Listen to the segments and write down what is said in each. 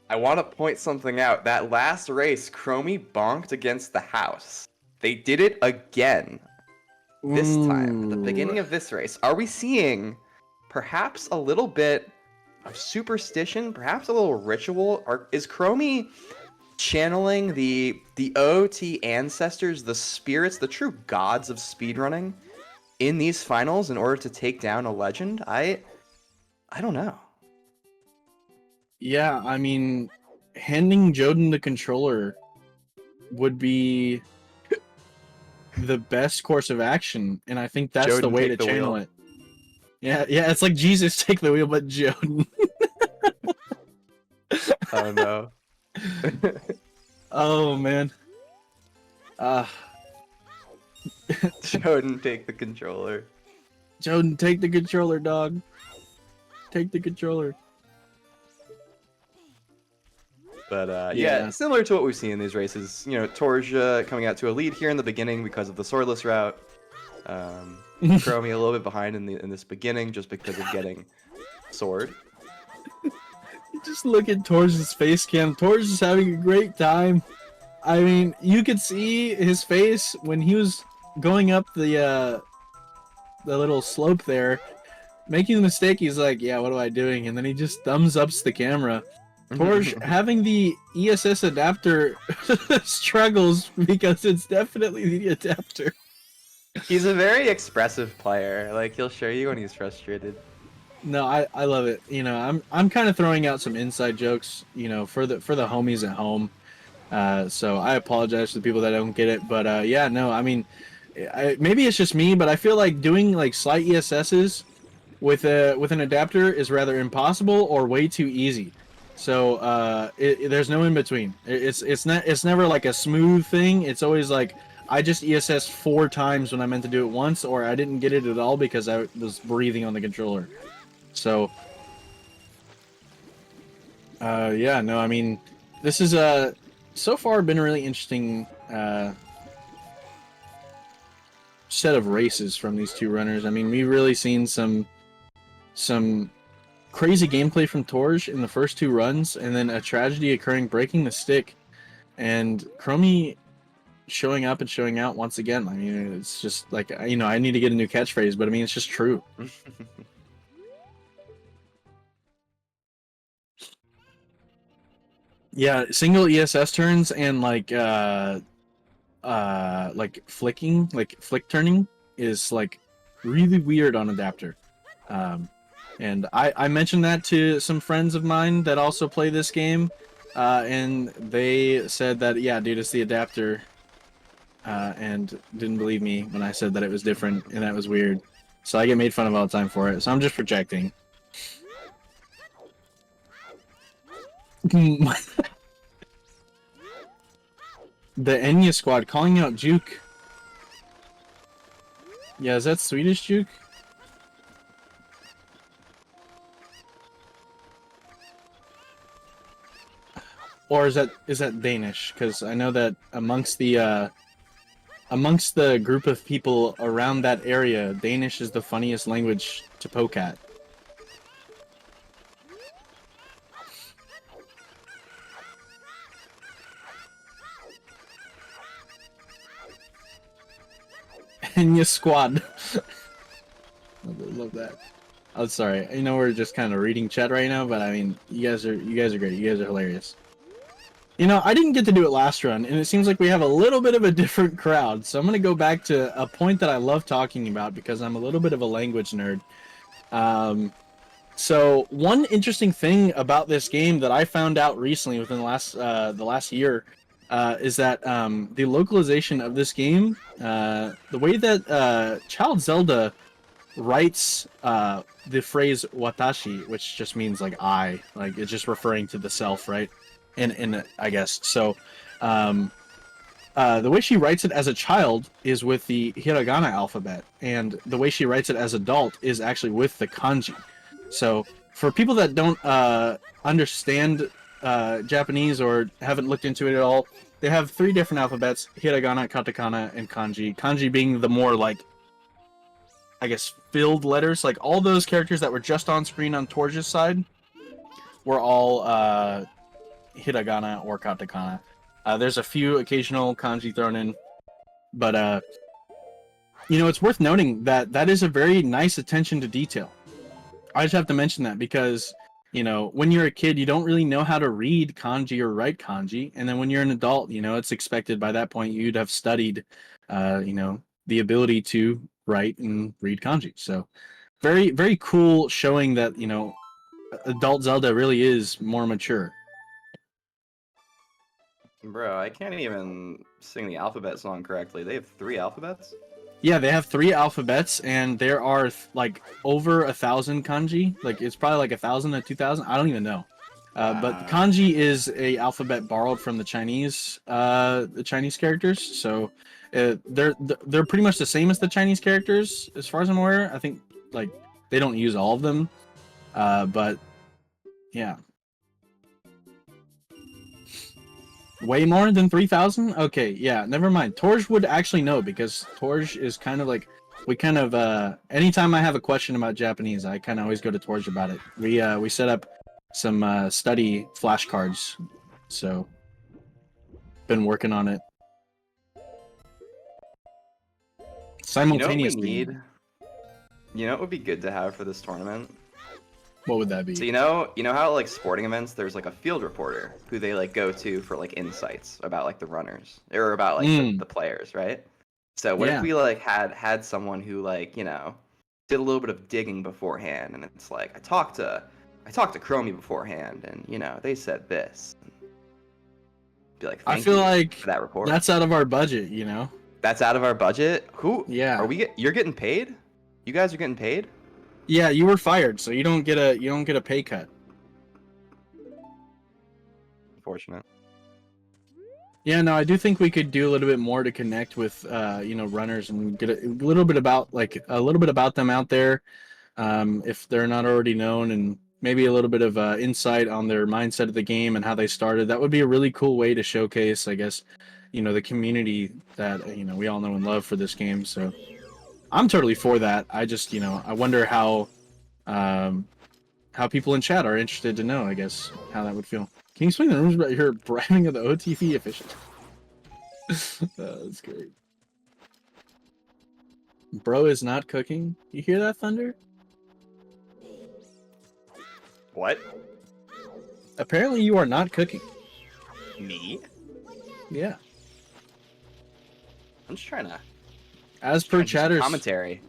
I want to point something out. That last race, Chromie bonked against the house. They did it again this time at the Ooh. beginning of this race. Are we seeing perhaps a little bit of superstition, perhaps a little ritual? Or is Chromie channeling the OT ancestors, the spirits, the true gods of speedrunning in these finals in order to take down a legend? I don't know. Yeah, I mean, handing Joden the controller would be the best course of action, and I think that's the Joden, way take to the channel wheel. it. Yeah, yeah, it's like Jesus take the wheel, but Joden. Oh no. Oh man. Uh Joden, take the controller. Joden, take the controller, dog. Take the controller. But yeah, Yeah. similar to what we've seen in these races, you know, Torje coming out to a lead here in the beginning because of the swordless route. Chromie a little bit behind in this beginning just because of getting sword. Just look at Torge's face cam. Torge is having a great time. I mean, you could see his face when he was going up the little slope there, making the mistake. He's like, "Yeah, what am I doing?" And then he just thumbs ups the camera. Torge having the ESS adapter struggles because it's definitely the adapter. He's a very expressive player. Like he'll show you when he's frustrated. No, I love it. You know, I'm kind of throwing out some inside jokes, you know, for the homies at home. So I apologize to the people that don't get it, but yeah, no, I mean, maybe it's just me, but I feel like doing like slight ESSs with an adapter is rather impossible or way too easy. So there's no in between. It's never like a smooth thing. It's always like I just ESS 4 times when I meant to do it once, or I didn't get it at all because I was breathing on the controller. So yeah, no, I mean, this is so far been a really interesting set of races from these two runners. I mean, we've really seen some crazy gameplay from Torje in the first 2 runs, and then a tragedy occurring, breaking the stick, and Chromie showing up and showing out once again. I mean, it's just like, you know, I need to get a new catchphrase, but I mean, it's just true. Yeah, single ESS turns and like flicking, like flick turning is like really weird on adapter. And I mentioned that to some friends of mine that also play this game, and they said that, yeah, dude, it's the adapter, and didn't believe me when I said that it was different and that was weird. So I get made fun of all the time for it. So I'm just projecting. The Enya squad calling out Juke. Yeah, is that Swedish Juke? Or is that Danish? Because I know that amongst the group of people around that area, Danish is the funniest language to poke at. Enya squad. Love that. Oh, sorry. You know, we're just kind of reading chat right now, but I mean, you guys are great. You guys are hilarious. You know, I didn't get to do it last run, and it seems like we have a little bit of a different crowd. So I'm going to go back to a point that I love talking about because I'm a little bit of a language nerd. So one interesting thing about this game that I found out recently within the last year is that the localization of this game, the way that Child Zelda writes the phrase watashi, which just means like I, like it's just referring to the self, right? In I guess so. The way she writes it as a child is with the hiragana alphabet, and the way she writes it as adult is actually with the kanji. So for people that don't understand Japanese or haven't looked into it at all, they have 3 different alphabets: hiragana, katakana, and kanji. Kanji being the more like, I guess, filled letters. Like all those characters that were just on screen on Torge's side were all hiragana or katakana. There's a few occasional kanji thrown in, but it's worth noting that that is a very nice attention to detail. I just have to mention that because, when you're a kid, you don't really know how to read kanji or write kanji. And then when you're an adult, it's expected by that point you'd have studied, the ability to write and read kanji. So very, very cool showing that, adult Zelda really is more mature. Bro, I can't even sing the alphabet song correctly. They have 3 alphabets? Yeah, they have 3 alphabets, and there are like over 1,000 kanji. Like it's probably like 1,000 to 2,000. I don't even know. But Wow. kanji is a alphabet borrowed from the Chinese characters. So they're pretty much the same as the Chinese characters, as far as I'm aware. I think like they don't use all of them, but yeah, way more than 3,000. Okay, yeah, never mind. Torje would actually know because Torje is kind of like we kind of anytime I have a question about Japanese, I kind of always go to Torje about it. We set up some study flashcards, so been working on it You know what we simultaneously. need? You know what would be good to have for this tournament? What would that So be? you know how like sporting events, there's like a field reporter who they like go to for like insights about like the runners or about like the players, right? So what if Yeah. we like had someone who like did a little bit of digging beforehand, and it's like I talked to Chromie beforehand, and they said this. Be like, I thank feel you like for that report. that's out of our budget. That's out of our budget. Who are Yeah. we? You're getting paid? You guys are getting paid? Yeah, you were fired, so you don't get a pay cut. Unfortunate. Yeah, no, I do think we could do a little bit more to connect with runners and get a little bit about them out there, if they're not already known, and maybe a little bit of insight on their mindset of the game and how they started. That would be a really cool way to showcase, I guess, the community that we all know and love for this game. So I'm totally for that. I just I wonder um, how people in chat are interested to know, I guess, how that would feel. Can you explain the rumors about your bribing of the OTV official? That's great. Bro is not cooking. You hear that, Thunder? What? Apparently you are not cooking. Me? Yeah. I'm just trying to As per do some chatters. commentary.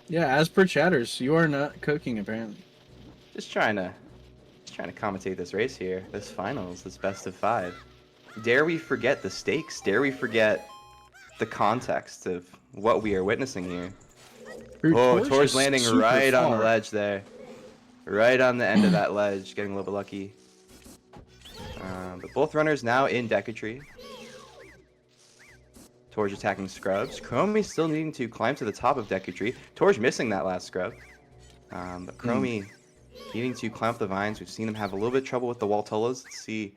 Yeah, as per chatters, you are not cooking apparently. Just trying to commentate this race here, this finals, this best of 5. Dare we forget the stakes? Dare we forget the context of what we are witnessing here? Oh, Tor's landing right on the ledge there. Right on the end of that ledge, getting a little bit lucky. But both runners now in Decatry. Torj attacking scrubs. Chromie still needing to climb to the top of Decatry. Torj missing that last scrub. But Chromie needing to climb up the vines. We've seen him have a little bit of trouble with the Waltolas. Let's see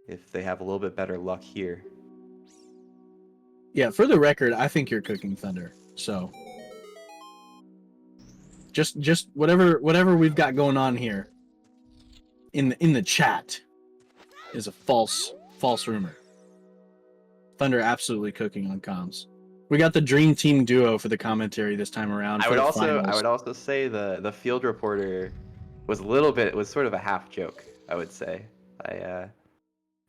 if they have a little bit better luck here. Yeah, for the record, I think you're cooking, Thunder. So just whatever we've got going on here in the chat is a false rumor. Thunder absolutely cooking on comms. We got the dream team duo for the commentary this time around. I would also say the field reporter was sort of a half joke, I would say.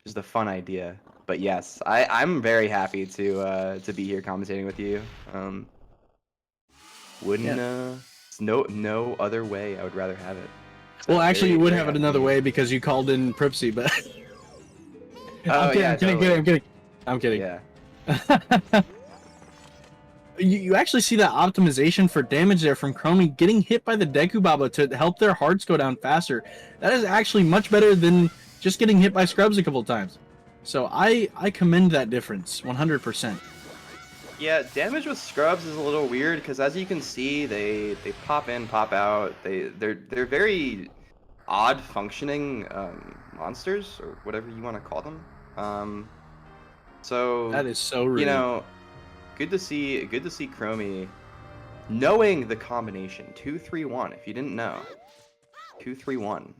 Just a fun idea. But yes, I'm very happy to be here commentating with you. No other way I would rather have it. So well, actually, you would very have it happy. another way because you called in Pripsy, but Oh, I'm kidding. Yeah. You actually see that optimization for damage there from Chromie getting hit by the Deku Baba to help their hearts go down faster. That is actually much better than just getting hit by Scrubs a couple of times. So I commend that difference 100%. Yeah, damage with scrubs is a little weird because as you can see, they pop in, pop out. They're very odd functioning monsters or whatever you want to call them. So That is so rude. good to see Chromie knowing the combination 231. If you didn't know, 231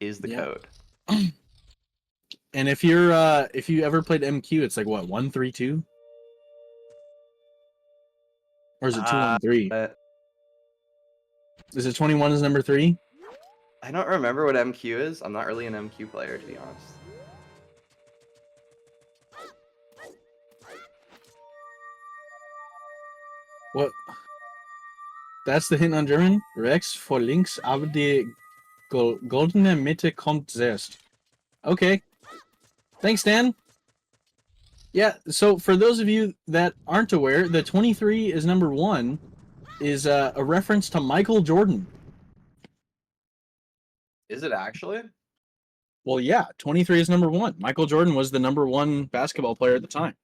is the code. And if you ever played MQ, it's like what 1-3-2, or is it 2-1-3? But Is it 21 is number 3? I don't remember what MQ is. I'm not really an MQ player, to be honest. What? That's the hint on German. Rechts vor links, aber die goldene Mitte kommt zuerst. Okay. Thanks, Dan. Yeah, so for those of you that aren't aware, the 23 is number 1 is a reference to Michael Jordan. Is it actually? Well, yeah, 23 is number 1. Michael Jordan was the number 1 basketball player at the time.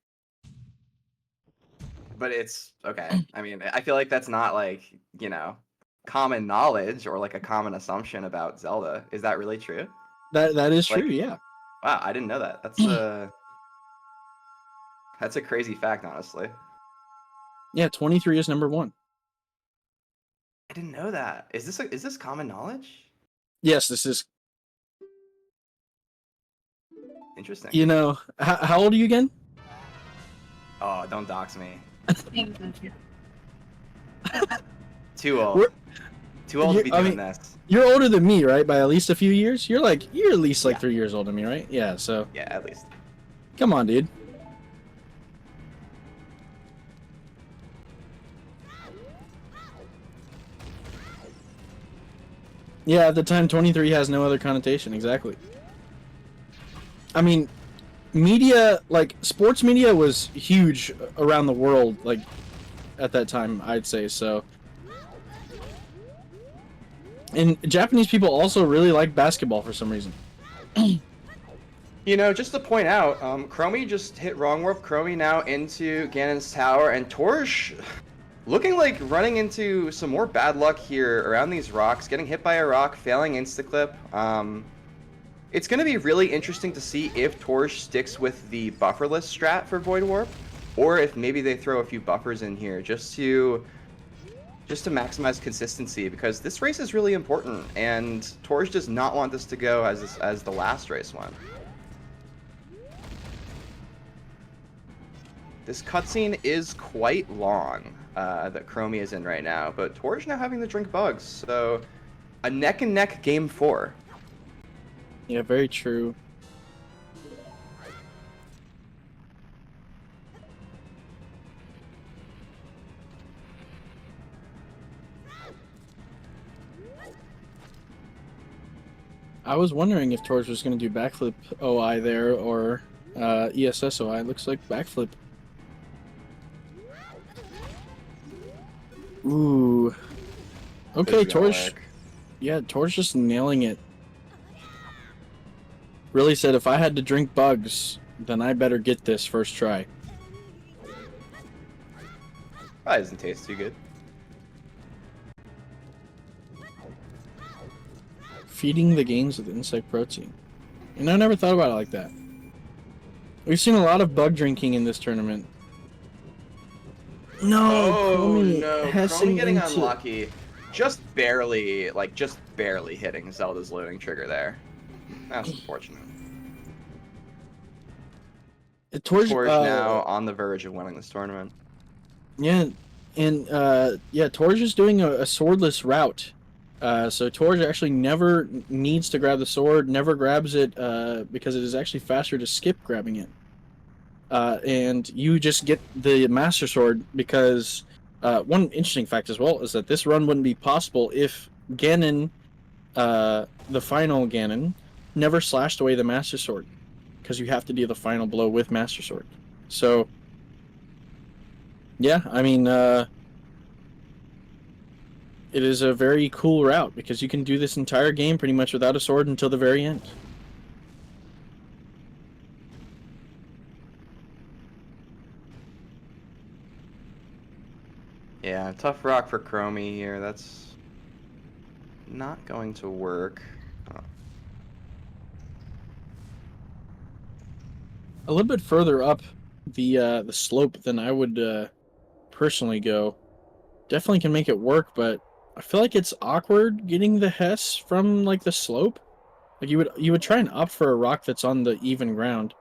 But it's okay. I mean, I feel like that's not like, common knowledge or like a common assumption about Zelda. Is that really true? That is Like, true, yeah. wow, I didn't know that. That's a crazy fact, honestly. Yeah, 23 is number 1. I didn't know that. Is this common knowledge? Yes, this is. Interesting. You know, how old are you again? Oh, don't dox me. Too old. Too old to be doing this. You're older than me, right? By at least a few years. You're at least like Yeah. 3 years older than me, right? Yeah. So. Yeah, at least. Come on, dude. Yeah, at the time, 23 has no other connotation. Exactly. I mean, media, like sports media, was huge around the world, like at that time, I'd say so. And Japanese people also really like basketball for some reason. Just to point out, Chromie just hit wrong warp. Chromie now into Ganon's tower, and Torje looking like running into some more bad luck here around these rocks, getting hit by a rock, failing instaclip. It's going to be really interesting to see if Torje sticks with the bufferless strat for Void Warp, or if maybe they throw a few buffers in here just to maximize consistency, because this race is really important, and Torje does not want this to go as the last race went. This cutscene is quite long that Chromie is in right now, but Torje now having to drink bugs, so a neck and neck game 4. Yeah, very true. I was wondering if Torje was going to do backflip OI there or ESS OI. It looks like backflip. Ooh. Okay, Torje. Yeah, Torje just nailing it. Really said, if I had to drink bugs, then I better get this first try. Probably doesn't taste too good. Feeding the games with insect protein. And I never thought about it like that. We've seen a lot of bug drinking in this tournament. No, Chromie getting into... unlucky. Just barely hitting Zelda's loading trigger there. That's unfortunate. Torje now on the verge of winning this tournament. Yeah, and Torje is doing a swordless route. So Torje actually never needs to grab the sword, never grabs it because it is actually faster to skip grabbing it. And you just get the Master Sword because one interesting fact as well is that this run wouldn't be possible if Ganon, the final Ganon, never slashed away the Master Sword, because you have to do the final blow with Master Sword. So, yeah, I mean, it is a very cool route because you can do this entire game pretty much without a sword until the very end. Yeah, tough rock for Chromie here. That's not going to work. A little bit further up the slope than I would personally go. Definitely can make it work, but I feel like it's awkward getting the Hess from like the slope. Like you would try and opt for a rock that's on the even ground.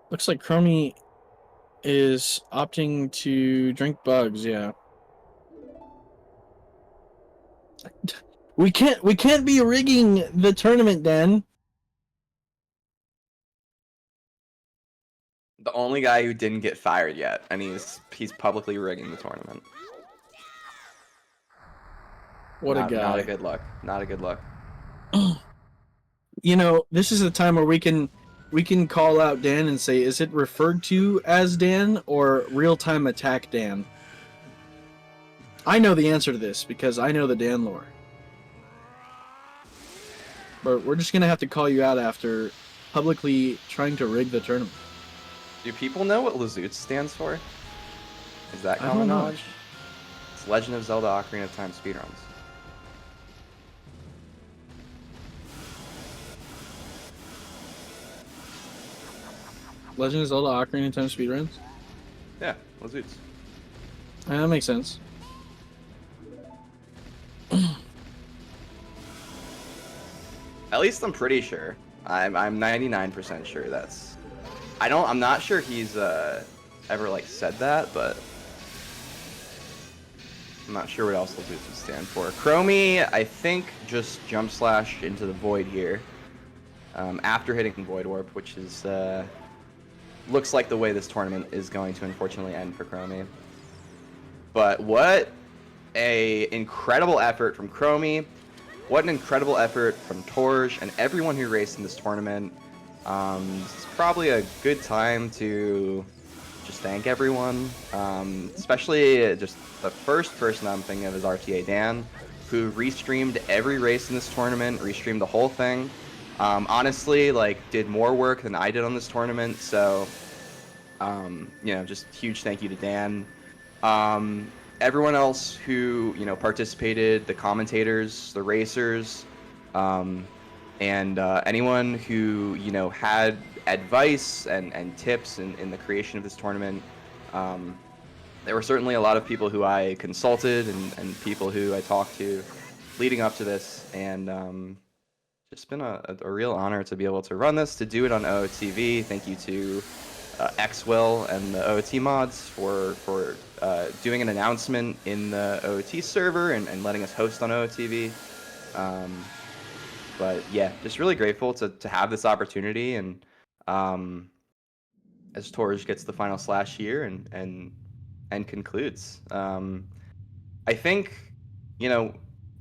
Looks like Chromie is opting to drink bugs. Yeah, we can't be rigging the tournament, Dan. The only guy who didn't get fired yet, and he's publicly rigging the tournament. What a Not a guy. good look. Not a good look. This is a time where we can call out Dan and say, is it referred to as Dan or real time attack Dan? I know the answer to this because I know the Dan lore. But we're just gonna have to call you out after publicly trying to rig the tournament. Do people know what Lazute stands for? Is that I don't common know. knowledge? It's Legend of Zelda Ocarina of Time speedruns. Legend of Zelda Ocarina of Time speedruns? Yeah, Lazutes. That makes sense. At least I'm pretty sure. I'm 99% sure that's. I'm not sure he's ever like said that, but I'm not sure what else Lazutes would stand for. Chromie, I think, just jump slash into the void here. After hitting Void Warp, which is looks like the way this tournament is going to unfortunately end for Chromie. But what a incredible effort from Chromie. What an incredible effort from Torje and everyone who raced in this tournament. This is probably a good time to just thank everyone, especially just the first person I'm thinking of is RTA Dan, who restreamed every race in this tournament, restreamed the whole thing. Honestly, like, did more work than I did on this tournament, so, just huge thank you to Dan. Everyone else who, participated, the commentators, the racers, and anyone who, had advice and tips in the creation of this tournament. There were certainly a lot of people who I consulted and people who I talked to leading up to this, and it's been a real honor to be able to run this, to do it on OOTV. Thank you to Xwill and the OOT mods for doing an announcement in the OOT server and letting us host on OOTV. But yeah, just really grateful to have this opportunity, and as Torje gets the final slash here and concludes. I think,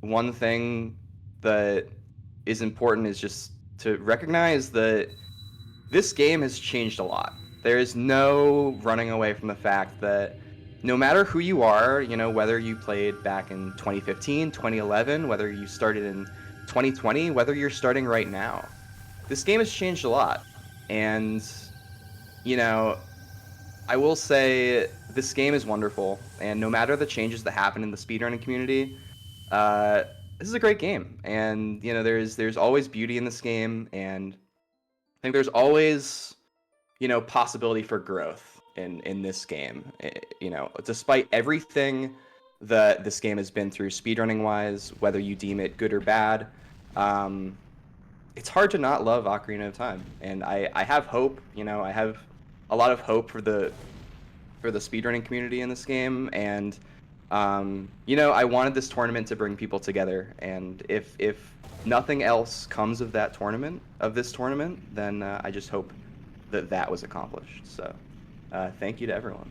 one thing that is important is just to recognize that this game has changed a lot. There is no running away from the fact that no matter who you are, whether you played back in 2015, 2011, whether you started in 2020, whether you're starting right now, this game has changed a lot. And, I will say this game is wonderful, and no matter the changes that happen in the speedrunning community, this is a great game. And, there's always beauty in this game, and I think there's always, possibility for growth in this game. Despite everything that this game has been through speedrunning wise, whether you deem it good or bad, it's hard to not love Ocarina of Time. And I have hope. I have a lot of hope for the speedrunning community in this game, and I wanted this tournament to bring people together, and if nothing else comes of this tournament, then I just hope that was accomplished. So thank you to everyone.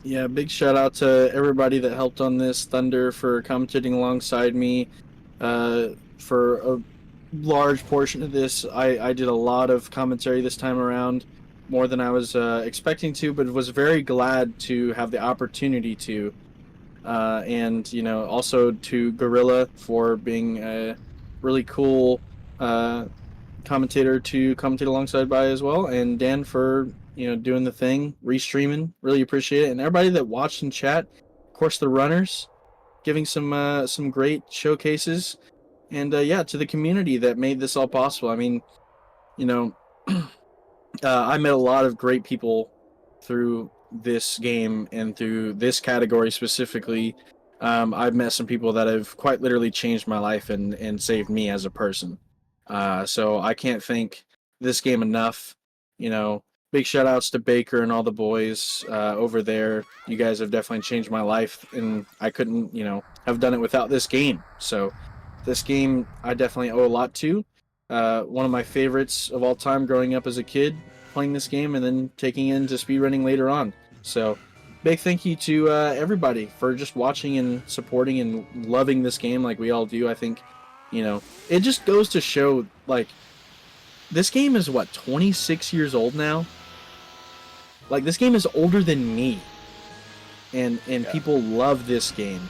Yeah, big shout out to everybody that helped on this. Thunder for commentating alongside me. For a large portion of this, I did a lot of commentary this time around, more than I was expecting to, but was very glad to have the opportunity to. And also to Gorilla for being a really cool commentator to commentate alongside by as well, and Dan for doing the thing, restreaming. Really appreciate it, and everybody that watched in chat. Of course, the runners giving some great showcases, and yeah, to the community that made this all possible. I mean, I met a lot of great people through this game and through this category specifically. I've met some people that have quite literally changed my life and saved me as a person. So I can't thank this game enough. You know, big shout outs to Baker and all the boys over there. You guys have definitely changed my life, and I couldn't, have done it without this game. So this game I definitely owe a lot to. One of my favorites of all time growing up as a kid, playing this game and then taking it into speedrunning later on. So big thank you to everybody for just watching and supporting and loving this game like we all do. I think, it just goes to show, like, this game is what, 26 years old now? Like, this game is older than me. And Yeah. people love this game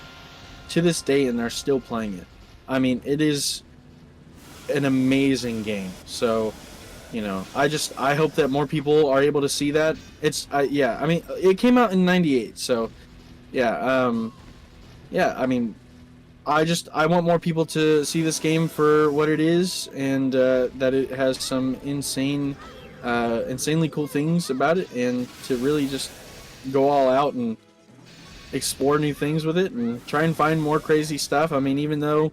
to this day and they're still playing it. I mean, it is an amazing game. So, I hope that more people are able to see that. I mean, it came out in 98, so yeah, I mean, I want more people to see this game for what it is, and that it has some insanely cool things about it, and to really just go all out and explore new things with it and try and find more crazy stuff. I mean, even though,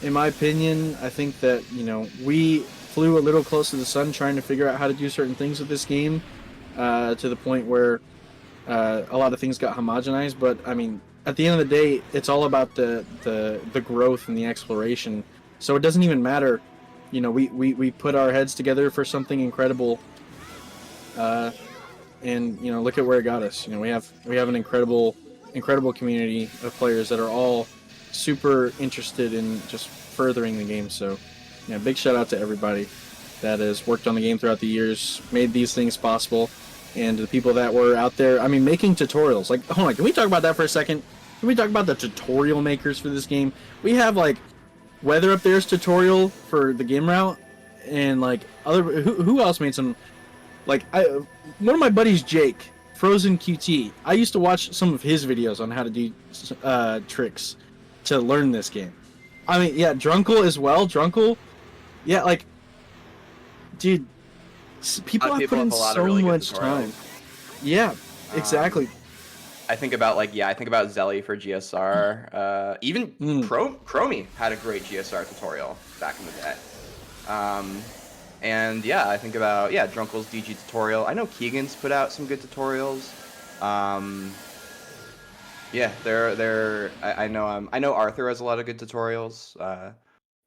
in my opinion, I think that, we flew a little close to the sun trying to figure out how to do certain things with this game, to the point where a lot of things got homogenized. But I mean, at the end of the day, it's all about the growth and the exploration. So it doesn't even matter. We put our heads together for something incredible, and look at where it got us. We have an incredible community of players that are all super interested in just furthering the game. So big shout out to everybody that has worked on the game throughout the years, made these things possible, and the people that were out there, I mean, making tutorials. Like, hold on, can we talk about that for a second? Can we talk about the tutorial makers for this game? We have, like, Weather Up There's tutorial for the game route, and, like, who else made some, like, one of my buddies, Jake, Frozen QT, I used to watch some of his videos on how to do tricks to learn this game. I mean, yeah, Drunkle as well. Drunkle, yeah, like, dude, people have put in A lot of so really good much time. Yeah, exactly. I think about Zelly for GSR. Even Mm. Chromie had a great GSR tutorial back in the day. And yeah, I think about Drunkle's DG tutorial. I know Keegan's put out some good tutorials. Yeah, I know Arthur has a lot of good tutorials.